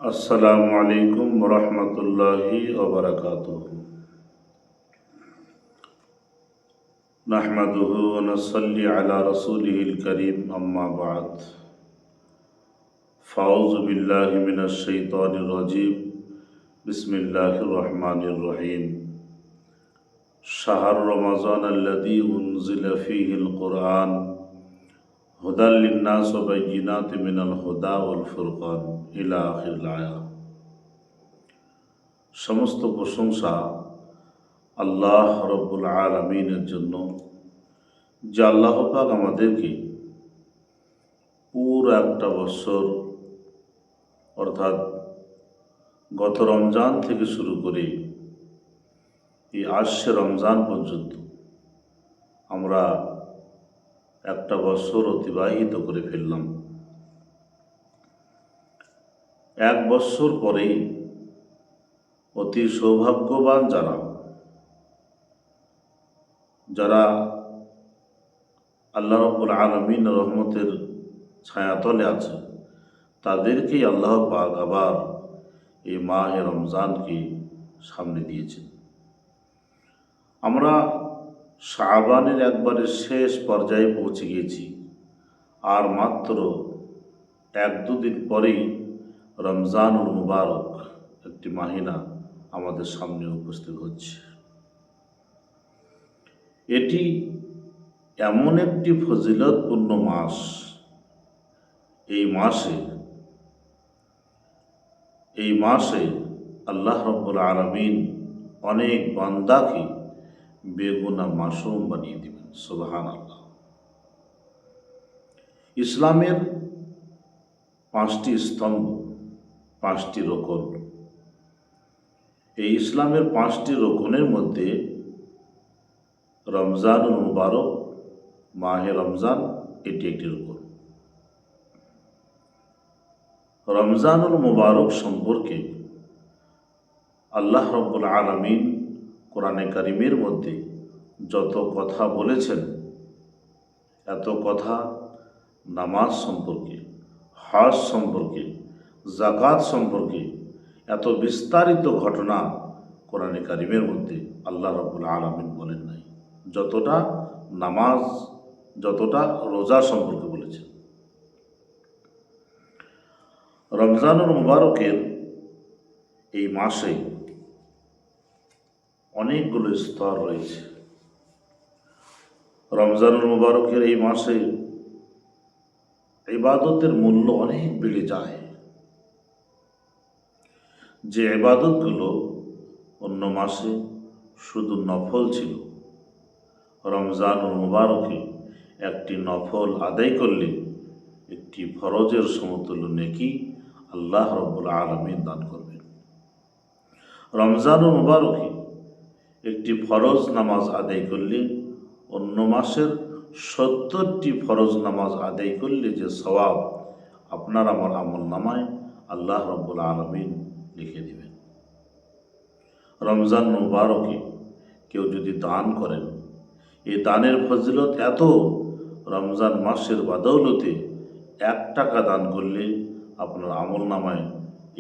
আসসালামু আলাইকুম ওরহমতুল্লাহি ওবারাকাতুহু। নাহমাদুহু ওয়া নুসাল্লি আলা রাসূলিহিল কারীম, আম্মা বা'দ। ফাউযু বিল্লাহি মিনাশ শাইতানির রাজীম। বিসমিল্লাহির রহমানির রহিম। শাহরু রমাযান আল্লাযী উনজিলা ফীহিল কুরআন হুদাল লিন-নাস ওয়া বায়্যিনাতিন মিনাল হুদা ওয়াল ফুরকান ইলা আখিরিল আয়া। সমস্ত প্রশংসা আল্লাহ রব্বুল আলামিনের জন্য, যে আল্লাহ পাক আমাদেরকে পুরো একটা বছর, অর্থাৎ গত রমজান থেকে শুরু করে এই আসছে রমজান পর্যন্ত আমরা একটা বছর অতিবাহিত করে ফেললাম। এক বছর পরেই অতি সৌভাগ্যবান যারা আল্লাহ রাব্বুল আলামিনের রহমতের ছায়াতলে আছে, তাদেরকেই আল্লাহ পাক আবার এই মাহে রমজানকে সামনে দিয়েছেন। আমরা শাবানের একবারে শেষ পর্যায়ে পৌঁছে গিয়েছি, আর মাত্র 1-2 দিন পরেই রমজানুল মুবারক একটি মাহিনা আমাদের সামনে উপস্থিত হচ্ছে। এটি এমন একটি ফজিলতপূর্ণ মাস। এই মাসে আল্লাহ রাব্বুল আলামিন অনেক বান্দাকে বেগুনাহ মাসুম বানিয়ে দিবেন। সুবহানাল্লাহ। ইসলামের 5টি স্তম্ভ, 5টি রোকন। এই ইসলামের 5টি রোকনের মধ্যে রমজানুল মুবারক, মাহে রমজান, এটি একটি রোকন। রমজানুল মুবারক সম্পর্কে আল্লাহ রাব্বুল আলামিন কোরআনে কারিমের মধ্যে যত কথা বলেছেন, এত কথা নামাজ সম্পর্কে, হজ সম্পর্কে, যাকাত সম্পর্কে, এত বিস্তারিত ঘটনা কোরআনে কারিমের মধ্যে আল্লাহ রাব্বুল আলামিন বলেন নাই, যতটা রোজা সম্পর্কে বলেছেন। রমজানুল মুবারকের এই মাসে অনেকগুলো স্তর রয়েছে। রমজানুল মুবারকের এই মাসে ইবাদতের মূল্য অনেক বেড়ে যায়। যে ইবাদতগুলো অন্য মাসে শুধু নফল ছিল, রমজানুল মুবারকে একটি নফল আদায় করলে একটি ফরজের সমতুল্য নেকি আল্লাহ রাব্বুল আলামিন দান করবেন। রমজানুল মুবারকে একটি ফরজ নামাজ আদায় করলে অন্য মাসের 70টি ফরজ নামাজ আদায় করলে যে সওয়াব আপনার আমার আমল নামায় আল্লাহ রাব্বুল আলামিন লিখে দিবেন। রমজান মুবারকে কেউ যদি দান করেন, এই দানের ফজিলত এত, রমজান মাসের বাদৌলতে 1 টাকা দান করলে আপনার আমল নামায়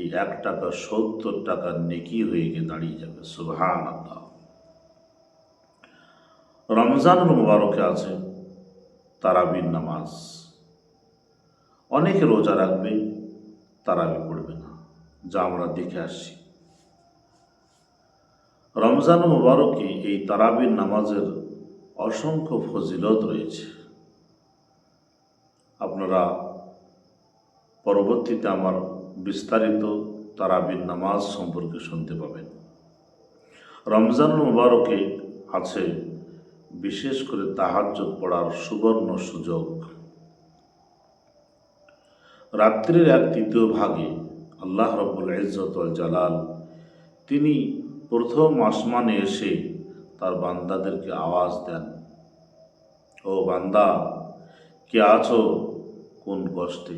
এই 1 টাকা 70 টাকার নেকি হয়ে গিয়ে দাঁড়িয়ে যাবে। সুবহানাল্লাহ। রমজানুল মুবারকে আছে তারাবির নামাজ। অনেকে রোজা রাখবে, তারাবি পড়বে না, যা আমরা দেখে আসছি। রমজানুল মুবারকে এই তারাবির নামাজের অসংখ্য ফজিলত রয়েছে। আপনারা পরবর্তীতে আমার বিস্তারিত তারাবির নামাজ সম্পর্কে শুনতে পাবেন। রমজানুল মুবারকে আছে বিশেষ করে তাহাজ্জুদ পড়ার সুবর্ণ সুযোগ। রাত্রির 1/3 ভাগে আল্লাহ রাব্বুল ইজ্জত ওয়াল জালাল তিনি প্রথম আসমানে এসে তার বান্দাদেরকে আওয়াজ দেন, ও বান্দা, কে আছো কোন কষ্টে?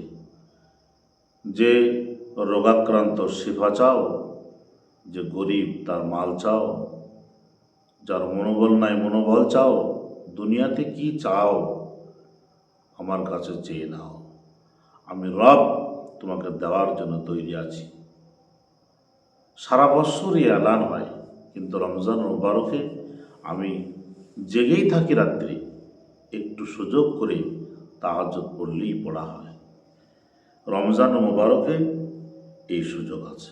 যে রোগাক্রান্ত শিফা চাও, যে গরিব তার মাল চাও, যার মনোবল নাই মনোবল চাও, দুনিয়াতে কি চাও আমার কাছে চেয়ে নাও, আমি রব তোমাকে দেওয়ার জন্য তৈরি আছি। সারা বৎসরই এলান হয়, কিন্তু রমজান মুবারকে আমি জেগেই থাকি রাত্রি, একটু সুযোগ করে তাহাজ্জুদ পড়লেই পড়া হয়। রমজান মুবারকে এই সুযোগ আছে।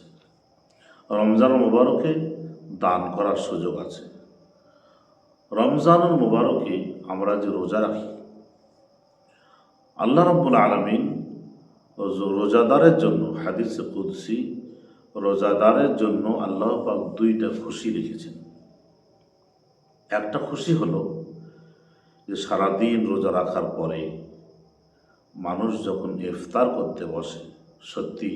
রমজান মুবারকে দান করার সুযোগ আছে। রমজানুল মুবারকে আমরা যে রোজা রাখি, আল্লাহ রাব্বুল আলামিন রোজাদারের জন্য, হাদিসে কুদসি, রোজাদারের জন্য আল্লাহ পাক দুইটা খুশি রেখেছেন। একটা খুশি হলো যে সারাদিন রোজা রাখার পরে মানুষ যখন ইফতার করতে বসে, সত্যি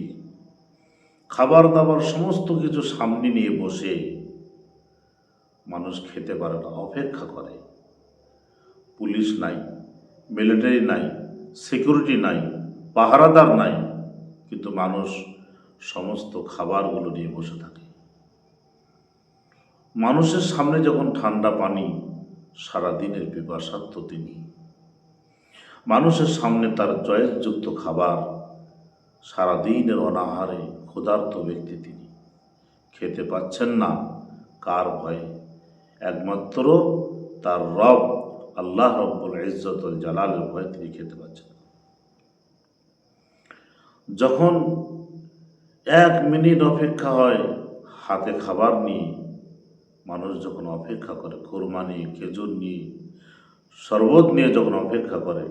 খাবার দাবার সমস্ত কিছু সামনে নিয়ে বসে মানুষ খেতে পারে না, অপেক্ষা করে। পুলিশ নাই, মিলিটারি নাই, সিকিউরিটি নাই, পাহারাদার নাই, কিন্তু মানুষ সমস্ত খাবারগুলো নিয়ে বসে থাকে। মানুষের সামনে যখন ঠান্ডা পানি, সারাদিনের পিপাসার্থ তিনি, মানুষের সামনে তার চয়েসযুক্ত খাবার, সারাদিনের অনাহারে ক্ষুধার্ত ব্যক্তি তিনি খেতে পাচ্ছেন না। কার ভয়ে? একমাত্র তার রব আল্লাহ রব্বুল ইজ্জতুল জালালের ভয়ে তিনি খেতে পাচ্ছেন। যখন 1 মিনিট অপেক্ষা হয় হাতে খাবার নিয়ে, মানুষ যখন অপেক্ষা করে, কোরমা নিয়ে, খেজুর নিয়ে, শরবত নিয়ে যখন অপেক্ষা করে,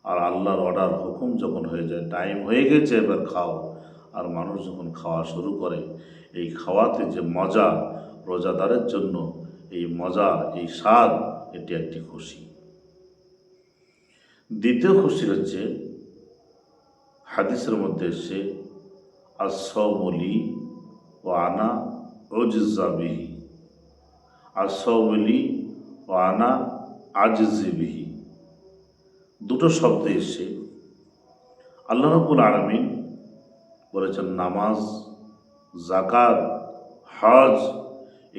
আর আল্লাহর অর্ডার, হুকুম যখন হয়ে যায়, টাইম হয়ে গেছে এবার খাও, আর মানুষ যখন খাওয়া শুরু করে, এই খাওয়াতে যে মজা, রোজাদারের জন্য এই মজা, এই স্বাদ, এটি একটি খুশি। দ্বিতীয় খুশি হচ্ছে হাদিসের মধ্যে এসে আস-সাওমু লি ওয়া আনা উজজা বিহি, আস-সাওমু লি ওয়া আনা আজজি বিহি। দুটো শব্দ এসে আল্লাহ রাব্বুল আলামিন বলেছেন নামাজ, যাকাত, হজ,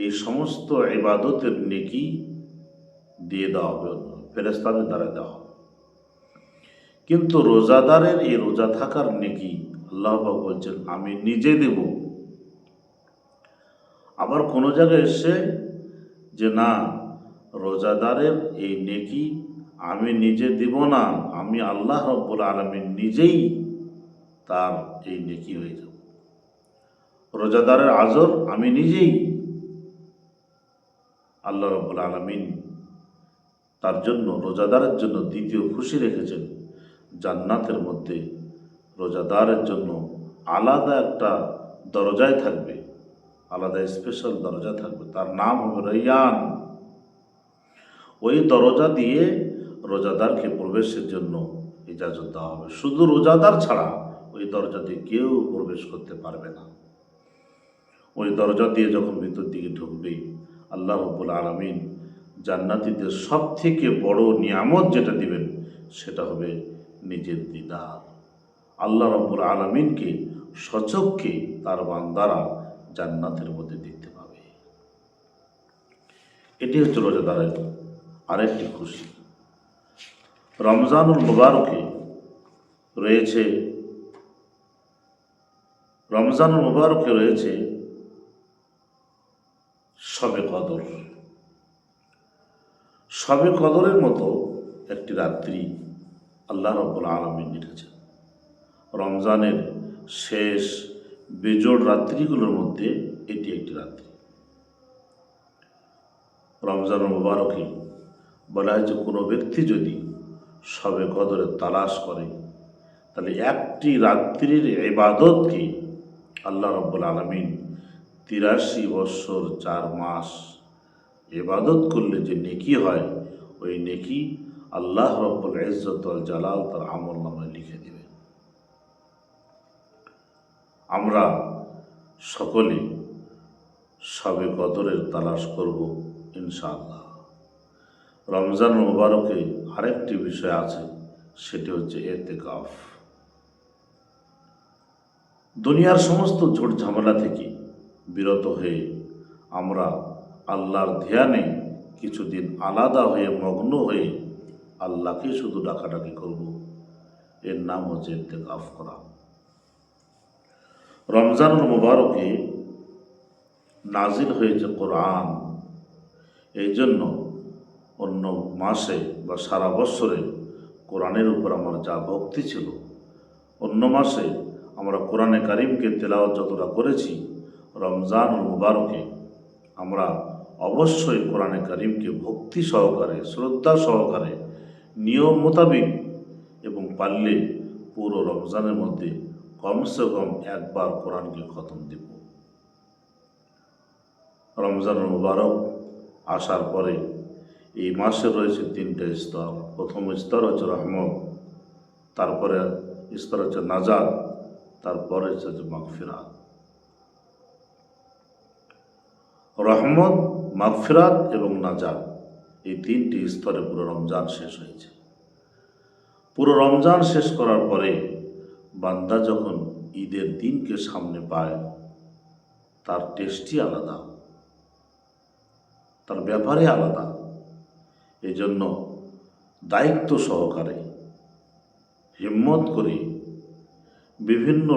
এই সমস্ত ইবাদতের নেকি দিয়ে দেওয়া হবে, ফেরেশতাদের দ্বারা দেওয়া হবে। কিন্তু রোজাদারের এই রোজা থাকার নেকি আল্লাহ পাক বলছেন আমি নিজে দেব। আবার কোনো জায়গায় এসে যে না, রোজাদারের এই নেকি আমি নিজে দিব না, আমি আল্লাহ রাব্বুল আলামিন নিজেই তার এই নেকি হয়ে যাব। রোজাদারের আজর আমি নিজেই। আল্লাহ রাব্বুল আলামিন তার জন্য, রোজাদারের জন্য দ্বিতীয় খুশি রেখেছেন, জান্নাতের মধ্যে রোজাদারের জন্য আলাদা একটা দরজায় থাকবে, আলাদা স্পেশাল দরজা থাকবে, তার নাম হবে রাইয়ান। ওই দরজা দিয়ে রোজাদারকে প্রবেশের জন্য ইজাজত দেওয়া হবে। শুধু রোজাদার ছাড়া ওই দরজা দিয়ে কেউ প্রবেশ করতে পারবে না। ওই দরজা দিয়ে যখন ভিতর দিকে ঢুকবে, আল্লাহ রাব্বুল আলামিন জান্নাতীদের সব থেকে বড় নিয়ামত যেটা দিবেন সেটা হবে নিজের দিদার। আল্লাহ রাব্বুল আলামিনকে সচক্ষে তার বান্দারা জান্নাতের মধ্যে দেখতে পাবে। এটি হচ্ছে রোজাদারের আরেকটি খুশি। রমজানুল মুবারকে রয়েছে, রমজানুল মুবারকে রয়েছে শবে কদর। শবে কদরের মতো একটি রাত্রি আল্লাহ রাব্বুল আলামিন রেখেছেন। রমজানের শেষ বেজোড় রাত্রিগুলোর মধ্যে এটি একটি রাত্রি। রমজানুল মুবারকে বলা হয় যে কোনো ব্যক্তি যদি শবে কদরের তালাশ করে, তাহলে একটি রাত্রির ইবাদতকে আল্লাহ রাব্বুল আলামিন 83 বৎসর 4 মাস ইবাদত করলে যে নেকি হয়, ওই নেকি আল্লাহ রাব্বুল ইজ্জত ওয়াল জালাল তার আমলনামায় লিখে দেবে। আমরা সকলে শবে কদরের তালাশ করব ইনশাআল্লাহ। রমজান মুবারকে আরেকটি বিষয় আছে, সেটি হচ্ছে ইতিকাফ। দুনিয়ার সমস্ত ঝুট ঝামেলা থেকে বিরত হয়ে আমরা আল্লাহর ধ্যানে কিছুদিন আলাদা হয়ে, মগ্ন হয়ে আল্লাহকে শুধু ডাকাডাকি করব, এর নাম হচ্ছে ইতিকাফ করা। রমজানুল মুবারকে নাজিল হয়েছে কোরআন। এই জন্য অন্য মাসে বা সারা বৎসরে কোরআনের উপর আমার যা ভক্তি ছিল, অন্য মাসে আমরা কোরআনে কারিমকে তেলাওয়াত যতটা করেছি, রমজানুল মুবারকে আমরা অবশ্যই কোরআনে কারিমকে ভক্তি সহকারে, শ্রদ্ধা সহকারে, নিয়ম মোতাবিক এবং পারলে পুরো রমজানের মধ্যে কমসে কম একবার কোরআনকে খতম দেব। রমজানুল মুবারক আসার পরে এই মাসে রয়েছে 3টে স্তর। প্রথম স্তর হচ্ছে রহমত, তারপরে স্তর হচ্ছে নাজাত, তারপরে হচ্ছে মাগফিরাত। রহমত, মাগফিরাত এবং নাজাত, এই 3টি স্তরে পুরো রমজান শেষ হয়েছে। পুরো রমজান শেষ করার পরে বান্দা যখন ঈদের দিনকে সামনে পায়, তার টেস্টই আলাদা, তার ব্যাপারে আলাদা। এই জন্য দায়িত্ব সহকারে, হিম্মত করে বিভিন্ন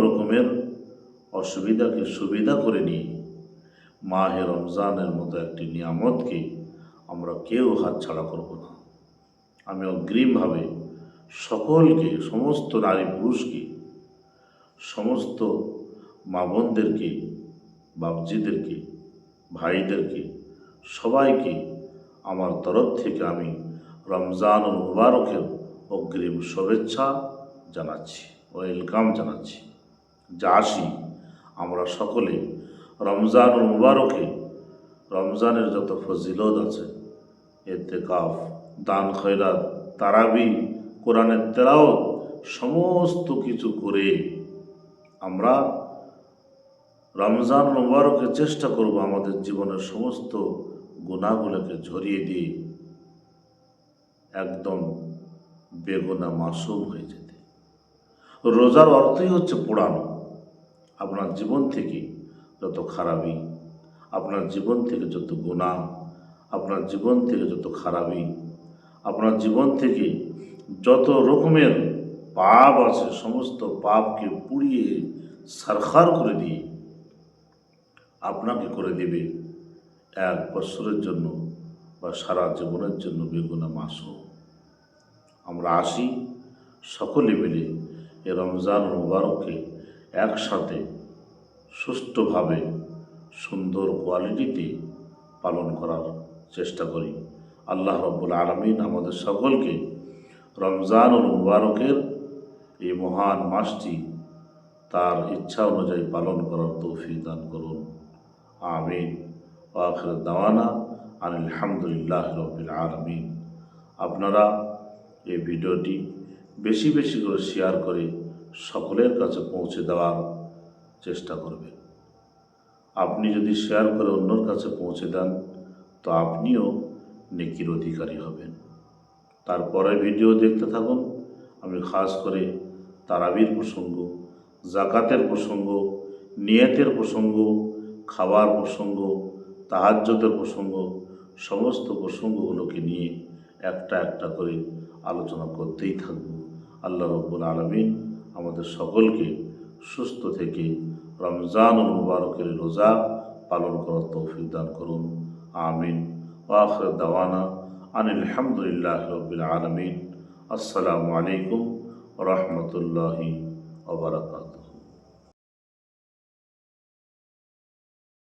রকমের অসুবিধাকে সুবিধা করে নিয়ে মাহে রমজানের মতো একটি নিয়ামতকে আমরা কেউ হাতছাড়া করব না। আমি অগ্রিমভাবে সকলকে, সমস্ত নারী পুরুষকে, সমস্ত মা বোনদেরকে, বাপজিদেরকে, ভাইদেরকে, সবাইকে আমার তরফ থেকে আমি রমজানুল মুবারকের অগ্রিম শুভেচ্ছা জানাচ্ছি, ওয়েলকাম জানাচ্ছি। যা আসি আমরা সকলে রমজানুল মুবারকে রমজানের যত ফজিলত আছে, ইতিকাফ, দান খয়রাত, তারাবি, কোরআনের তেলাওয়াত, সমস্ত কিছু করে আমরা রমজান মুবারকে চেষ্টা করব আমাদের জীবনের সমস্ত গুনাহগুলোকে ঝরিয়ে দিয়ে একদম বেগুনা মাসুম হয়ে যেতে। রোজার অর্থই হচ্ছে পোড়ানো। আপনার জীবন থেকে যত খারাপি, আপনার জীবন থেকে যত গুনাহ, আপনার জীবন থেকে যত খারাপি, আপনার জীবন থেকে যত রকমের পাপ আছে, সমস্ত পাপকে পুড়িয়ে সারখার করে দিয়ে আপনাকে করে দেবে 1 বছরের জন্য বা সারা জীবনের জন্য বেগুনা মাসুম। আমরা আসি সকলে মিলে এ রমজান মুবারককে একসাথে সুষ্ঠুভাবে সুন্দর কোয়ালিটিতে পালন করার চেষ্টা করি। আল্লাহ রাব্বুল আলামিন আমাদের সকলকে রমজান মুবারকের এই মহান মাসটি তার ইচ্ছা অনুযায়ী পালন করার তৌফিক দান করুন। আমিন। ওয়া আখিরু দাওয়ানা আলহামদুলিল্লাহি রাব্বিল আলামিন। আপনারা এই ভিডিওটি বেশি বেশি করে শেয়ার করে সকলের কাছে পৌঁছে দেওয়ার চেষ্টা করবেন। আপনি যদি শেয়ার করে অন্যর কাছে পৌঁছে দেন তো আপনিও নেকির অধিকারী হবেন। তারপরে ভিডিও দেখতে থাকুন। আমি খাস করে তারাবির প্রসঙ্গ, জাকাতের প্রসঙ্গ, নিয়তের প্রসঙ্গ, খাবার প্রসঙ্গ, তাহাজ্জুদের প্রসঙ্গ, সমস্ত প্রসঙ্গগুলোকে নিয়ে একটা একটা করে আলোচনা করতেই থাকব। আল্লাহ রাব্বুল আলামিন আমাদের সকলকে সুস্থ থেকে রমজানুল মুবারকের রোজা পালন করার তৌফিক দান করুন। আমিন। ওয়া আখিরু দাওয়ানা আলহামদুলিল্লাহি রাব্বিল আলামিন। আসসালামু আলাইকুম ওয়া রাহমাতুল্লাহি ওয়া বারাকাতুহু।